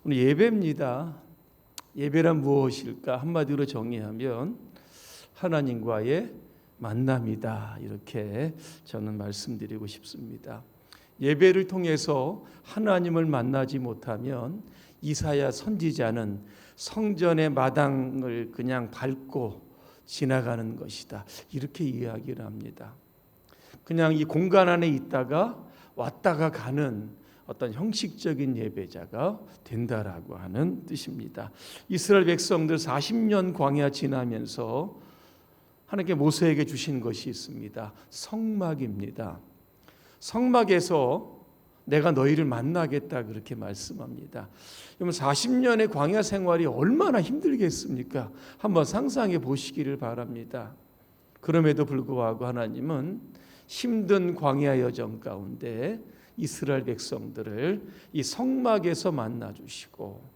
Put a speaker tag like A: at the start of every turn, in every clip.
A: 오늘 예배입니다. 예배란 무엇일까? 한마디로 정의하면 하나님과의 만남이다. 이렇게 저는 말씀드리고 싶습니다. 예배를 통해서 하나님을 만나지 못하면 이사야 선지자는 성전의 마당을 그냥 밟고 지나가는 것이다. 이렇게 이야기를 합니다. 그냥 이 공간 안에 있다가 왔다가 가는 어떤 형식적인 예배자가 된다라고 하는 뜻입니다. 이스라엘 백성들 40년 광야 지나면서 하나님께 모세에게 주신 것이 있습니다. 성막입니다. 성막에서 내가 너희를 만나겠다 그렇게 말씀합니다. 여러분 40년의 광야 생활이 얼마나 힘들겠습니까? 한번 상상해 보시기를 바랍니다. 그럼에도 불구하고 하나님은 힘든 광야 여정 가운데 이스라엘 백성들을 이 성막에서 만나주시고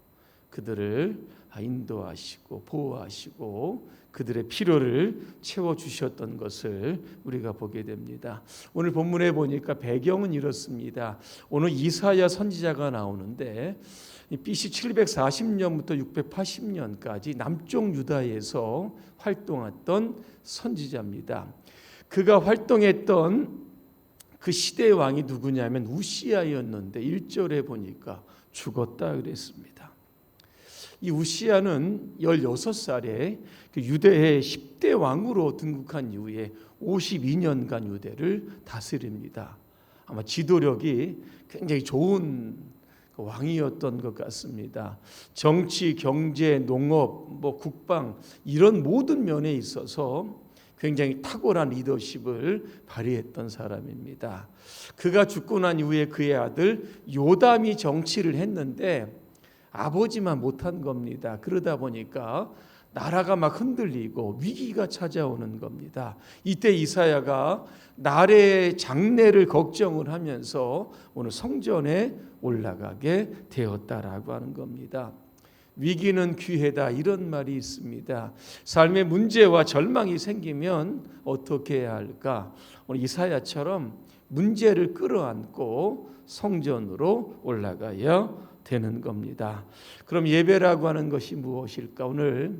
A: 그들을 인도하시고 보호하시고 그들의 필요를 채워주셨던 것을 우리가 보게 됩니다. 오늘 본문에 보니까 배경은 이렇습니다. 오늘 이사야 선지자가 나오는데 BC 740년부터 680년까지 남쪽 유다에서 활동했던 선지자입니다. 그가 활동했던 그 시대의 왕이 누구냐면 우시야였는데 1절에 보니까 죽었다 그랬습니다. 이 우시야는 16살에 그 유대의 10대 왕으로 등극한 이후에 52년간 유대를 다스립니다. 아마 지도력이 굉장히 좋은 왕이었던 것 같습니다. 정치, 경제, 농업, 국방 이런 모든 면에 있어서 굉장히 탁월한 리더십을 발휘했던 사람입니다. 그가 죽고 난 이후에 그의 아들 요담이 정치를 했는데 아버지만 못한 겁니다. 그러다 보니까 나라가 막 흔들리고 위기가 찾아오는 겁니다. 이때 이사야가 나라의 장래를 걱정을 하면서 오늘 성전에 올라가게 되었다라고 하는 겁니다. 위기는 기회다 이런 말이 있습니다. 삶의 문제와 절망이 생기면 어떻게 해야 할까? 오늘 이사야처럼 문제를 끌어안고 성전으로 올라가야 되는 겁니다. 그럼 예배라고 하는 것이 무엇일까? 오늘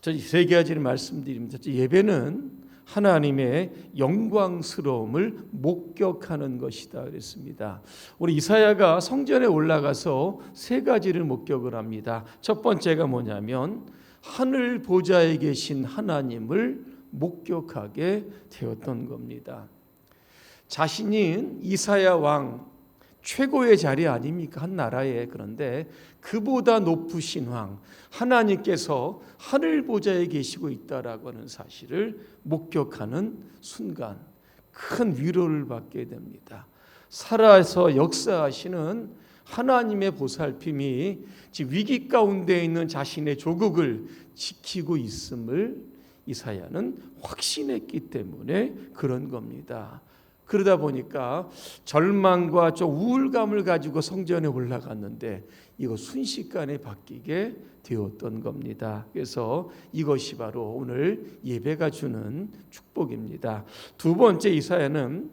A: 저 세 가지를 말씀드립니다. 예배는 하나님의 영광스러움을 목격하는 것이다 그랬습니다. 우리 이사야가 성전에 올라가서 세 가지를 목격을 합니다. 첫 번째가 뭐냐면 하늘 보좌에 계신 하나님을 목격하게 되었던 겁니다. 자신이 이사야 왕 최고의 자리 아닙니까? 한 나라에. 그런데 그보다 높으신 왕 하나님께서 하늘 보좌에 계시고 있다라고 하는 사실을 목격하는 순간 큰 위로를 받게 됩니다. 살아서 역사하시는 하나님의 보살핌이 지금 위기 가운데 있는 자신의 조국을 지키고 있음을 이사야는 확신했기 때문에 그런 겁니다. 그러다 보니까 절망과 좀 우울감을 가지고 성전에 올라갔는데 이거 순식간에 바뀌게 되었던 겁니다. 그래서 이것이 바로 오늘 예배가 주는 축복입니다. 두 번째 이사야는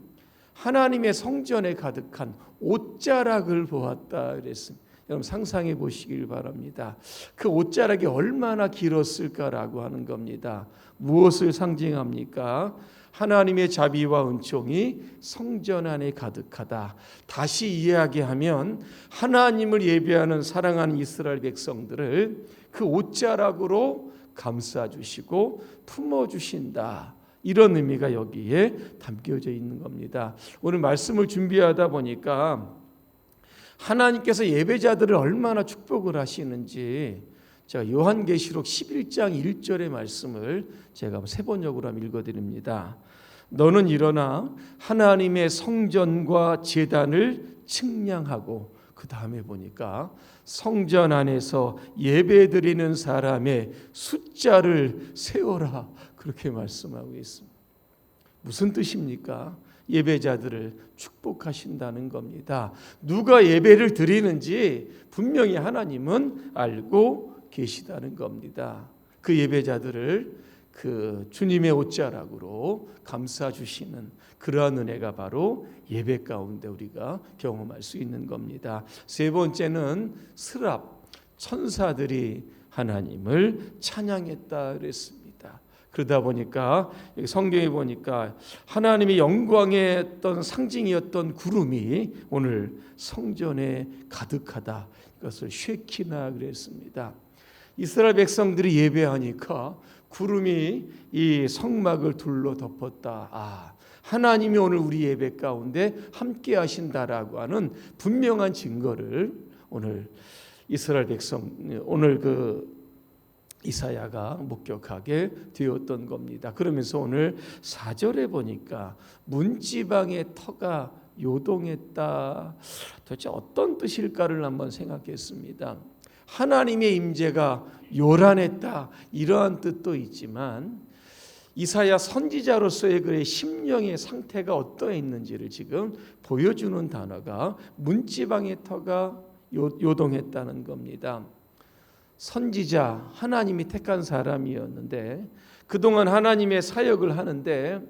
A: 하나님의 성전에 가득한 옷자락을 보았다 그랬습니다. 여러분 상상해 보시길 바랍니다. 그 옷자락이 얼마나 길었을까라고 하는 겁니다. 무엇을 상징합니까? 하나님의 자비와 은총이 성전 안에 가득하다. 다시 이야기하면 하나님을 예배하는 사랑하는 이스라엘 백성들을 그 옷자락으로 감싸주시고 품어주신다. 이런 의미가 여기에 담겨져 있는 겁니다. 오늘 말씀을 준비하다 보니까 하나님께서 예배자들을 얼마나 축복을 하시는지 제가 요한계시록 11장 1절의 말씀을 제가 세 번역으로 한번 읽어드립니다. 너는 일어나 하나님의 성전과 제단을 측량하고 그 다음에 보니까 성전 안에서 예배드리는 사람의 숫자를 세어라 그렇게 말씀하고 있습니다. 무슨 뜻입니까? 예배자들을 축복하신다는 겁니다. 누가 예배를 드리는지 분명히 하나님은 알고 계시다는 겁니다. 그 예배자들을 그 주님의 옷자락으로 감싸 주시는 그러한 은혜가 바로 예배 가운데 우리가 경험할 수 있는 겁니다. 세 번째는 스랍, 천사들이 하나님을 찬양했다 그랬습니다. 그러다 보니까 성경에 보니까 하나님의 영광의 어떤 상징이었던 구름이 오늘 성전에 가득하다. 이것을 쉐키나 그랬습니다. 이스라엘 백성들이 예배하니까 구름이 이 성막을 둘러 덮었다. 하나님이 오늘 우리 예배 가운데 함께 하신다라고 하는 분명한 증거를 오늘 이스라엘 백성, 오늘 그 이사야가 목격하게 되었던 겁니다. 그러면서 오늘 4절에 보니까 문지방의 터가 요동했다. 도대체 어떤 뜻일까를 한번 생각했습니다. 하나님의 임재가 요란했다, 이러한 뜻도 있지만 이사야 선지자로서의 그의 심령의 상태가 어떠했는지를 지금 보여주는 단어가 문지방의 터가 요동했다는 겁니다. 선지자, 하나님이 택한 사람이었는데 그동안 하나님의 사역을 하는데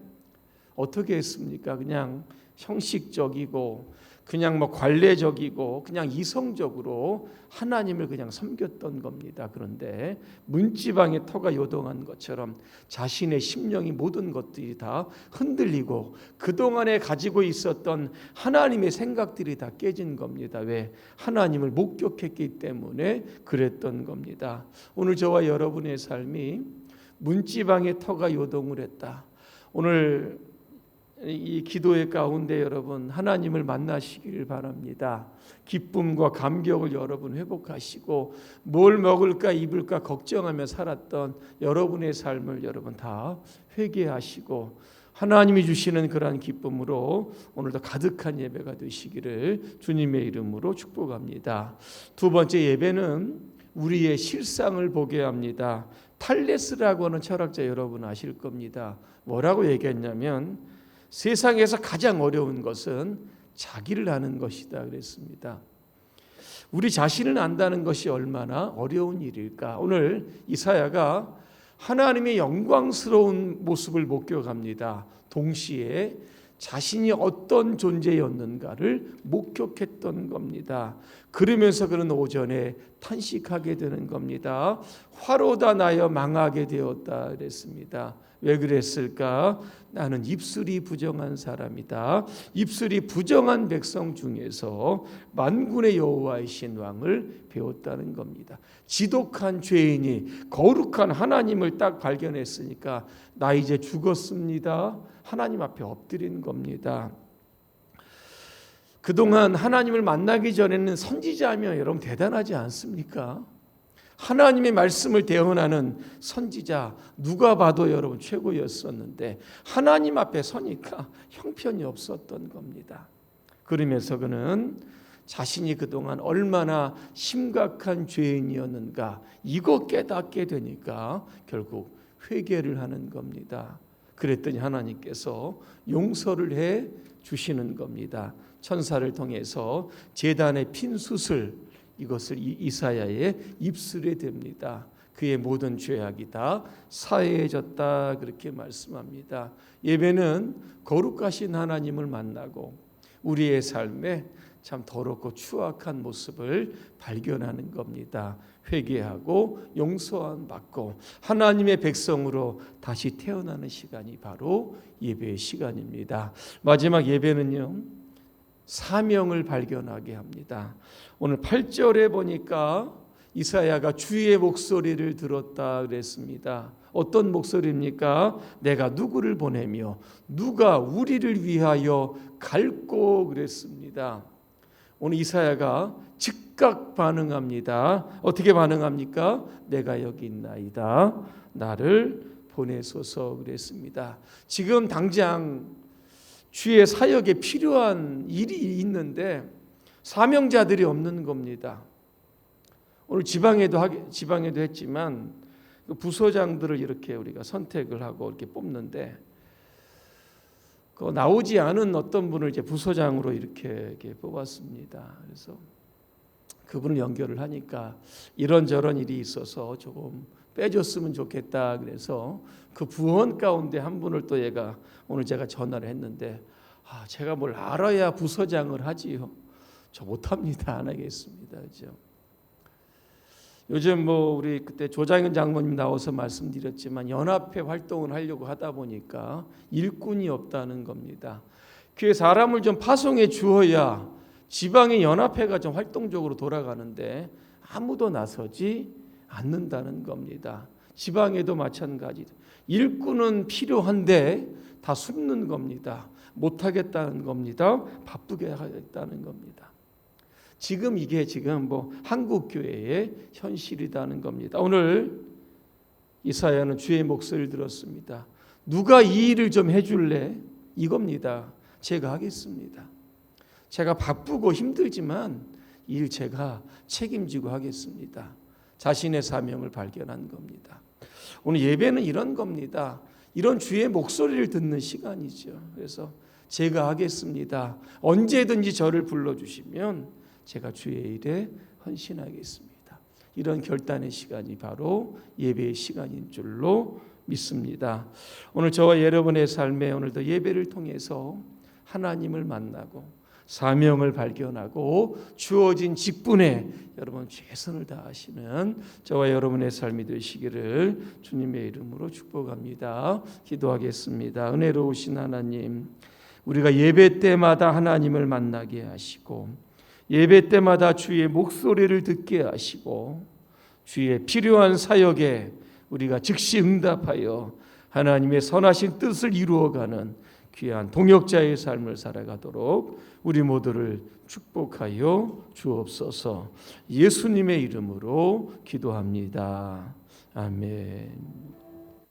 A: 어떻게 했습니까? 그냥 형식적이고 그냥 관례적이고 그냥 이성적으로 하나님을 그냥 섬겼던 겁니다. 그런데 문지방의 터가 요동한 것처럼 자신의 심령이 모든 것들이 다 흔들리고 그동안에 가지고 있었던 하나님의 생각들이 다 깨진 겁니다. 왜? 하나님을 목격했기 때문에 그랬던 겁니다. 오늘 저와 여러분의 삶이 문지방의 터가 요동을 했다. 오늘 이 기도의 가운데 여러분 하나님을 만나시기를 바랍니다. 기쁨과 감격을 여러분 회복하시고 뭘 먹을까 입을까 걱정하며 살았던 여러분의 삶을 여러분 다 회개하시고 하나님이 주시는 그러한 기쁨으로 오늘도 가득한 예배가 되시기를 주님의 이름으로 축복합니다. 두 번째 예배는 우리의 실상을 보게 합니다. 탈레스라고 하는 철학자 여러분 아실 겁니다. 뭐라고 얘기했냐면 세상에서 가장 어려운 것은 자기를 아는 것이다 그랬습니다. 우리 자신을 안다는 것이 얼마나 어려운 일일까? 오늘 이사야가 하나님의 영광스러운 모습을 목격합니다. 동시에 자신이 어떤 존재였는가를 목격했던 겁니다. 그러면서 그는 오전에 탄식하게 되는 겁니다. 화로다 나여 망하게 되었다 그랬습니다. 왜 그랬을까? 나는 입술이 부정한 사람이다. 입술이 부정한 백성 중에서 만군의 여호와이신 왕을 배웠다는 겁니다. 지독한 죄인이 거룩한 하나님을 딱 발견했으니까 나 이제 죽었습니다. 하나님 앞에 엎드린 겁니다. 그동안 하나님을 만나기 전에는 선지자면 여러분 대단하지 않습니까? 하나님의 말씀을 대언하는 선지자 누가 봐도 여러분 최고였었는데 하나님 앞에 서니까 형편이 없었던 겁니다. 그러면서 그는 자신이 그동안 얼마나 심각한 죄인이었는가 이거 깨닫게 되니까 결국 회개를 하는 겁니다. 그랬더니 하나님께서 용서를 해 주시는 겁니다. 천사를 통해서 제단의 핀 숯을 이것을 이사야의 입술에 댑니다. 그의 모든 죄악이 다 사해졌다 그렇게 말씀합니다. 예배는 거룩하신 하나님을 만나고 우리의 삶에 참 더럽고 추악한 모습을 발견하는 겁니다. 회개하고 용서함 받고 하나님의 백성으로 다시 태어나는 시간이 바로 예배의 시간입니다. 마지막 예배는요, 사명을 발견하게 합니다. 오늘 8절에 보니까 이사야가 주의 목소리를 들었다 그랬습니다. 어떤 목소리입니까? 내가 누구를 보내며 누가 우리를 위하여 갈고 그랬습니다. 오늘 이사야가 즉각 반응합니다. 어떻게 반응합니까? 내가 여기 있나이다. 나를 보내소서 그랬습니다. 지금 당장 주의 사역에 필요한 일이 있는데 사명자들이 없는 겁니다. 오늘 지방에도 했지만 부서장들을 이렇게 우리가 선택을 하고 이렇게 뽑는데 나오지 않은 어떤 분을 이제 부서장으로 이렇게 뽑았습니다. 그래서 그분을 연결을 하니까 이런저런 일이 있어서 조금 빼줬으면 좋겠다. 그래서 그 부원 가운데 한 분을 또 얘가 오늘 제가 전화를 했는데 제가 뭘 알아야 부서장을 하지요. 저 못합니다. 안 하겠습니다. 그죠? 요즘 우리 그때 조장현 장모님 나와서 말씀드렸지만 연합회 활동을 하려고 하다 보니까 일꾼이 없다는 겁니다. 교회 사람을 좀 파송해 주어야 지방의 연합회가 좀 활동적으로 돌아가는데 아무도 나서지 않는다는 겁니다. 지방에도 마찬가지. 일꾼은 필요한데 다 숨는 겁니다. 못하겠다는 겁니다. 바쁘게 하겠다는 겁니다. 지금 이게 한국 교회의 현실이라는 겁니다. 오늘 이사야는 주의 목소리를 들었습니다. 누가 이 일을 좀 해줄래? 이겁니다. 제가 하겠습니다. 제가 바쁘고 힘들지만 이 일 제가 책임지고 하겠습니다. 자신의 사명을 발견한 겁니다. 오늘 예배는 이런 겁니다. 이런 주의 목소리를 듣는 시간이죠. 그래서 제가 하겠습니다. 언제든지 저를 불러주시면 제가 주의 일에 헌신하겠습니다. 이런 결단의 시간이 바로 예배의 시간인 줄로 믿습니다. 오늘 저와 여러분의 삶에 오늘도 예배를 통해서 하나님을 만나고 사명을 발견하고 주어진 직분에 여러분 최선을 다하시는 저와 여러분의 삶이 되시기를 주님의 이름으로 축복합니다. 기도하겠습니다. 은혜로우신 하나님, 우리가 예배 때마다 하나님을 만나게 하시고 예배 때마다 주의 목소리를 듣게 하시고 주의 필요한 사역에 우리가 즉시 응답하여 하나님의 선하신 뜻을 이루어가는 귀한 동역자의 삶을 살아가도록 우리 모두를 축복하여 주옵소서. 예수님의 이름으로 기도합니다. 아멘.